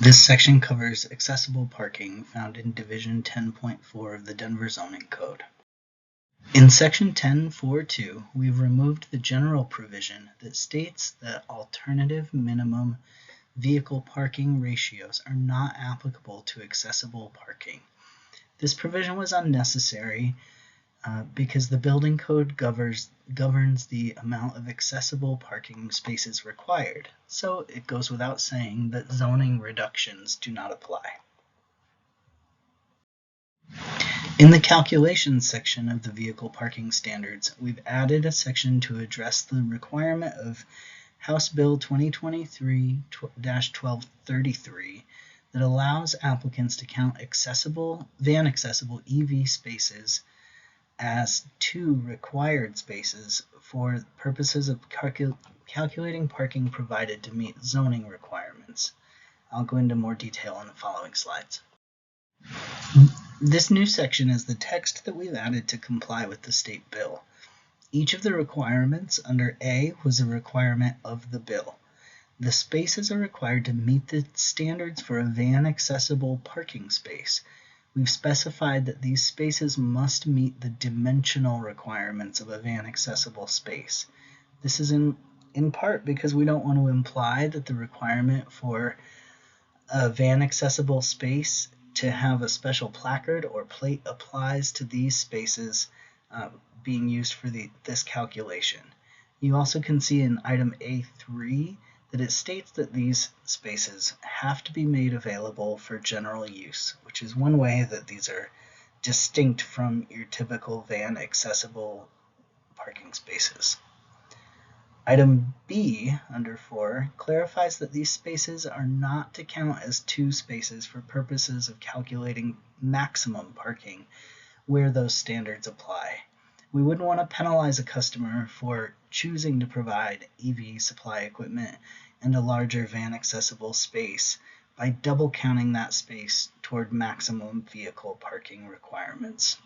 This section covers accessible parking found in Division 10.4 of the Denver Zoning Code. In Section 10.4.2, we've removed the general provision that states that alternative minimum vehicle parking ratios are not applicable to accessible parking. This provision was unnecessary because the building code governs the amount of accessible parking spaces required, so it goes without saying that zoning reductions do not apply. In the calculations section of the vehicle parking standards, we've added a section to address the requirement of House Bill 2023-1233 that allows applicants to count van accessible EV spaces as 2 required spaces for purposes of calculating parking provided to meet zoning requirements. I'll go into more detail in the following slides. This new section is the text that we've added to comply with the state bill. Each of the requirements under A was a requirement of the bill. The spaces are required to meet the standards for a van accessible parking space. We've specified that these spaces must meet the dimensional requirements of a van accessible space. This is in part because we don't want to imply that the requirement for a van accessible space to have a special placard or plate applies to these spaces being used for this calculation. You also can see in item A3 that it states that these spaces have to be made available for general use, which is one way that these are distinct from your typical van accessible parking spaces. Item B under 4 clarifies that these spaces are not to count as 2 spaces for purposes of calculating maximum parking where those standards apply. We wouldn't want to penalize a customer for choosing to provide EV supply equipment and a larger van accessible space by double counting that space toward maximum vehicle parking requirements.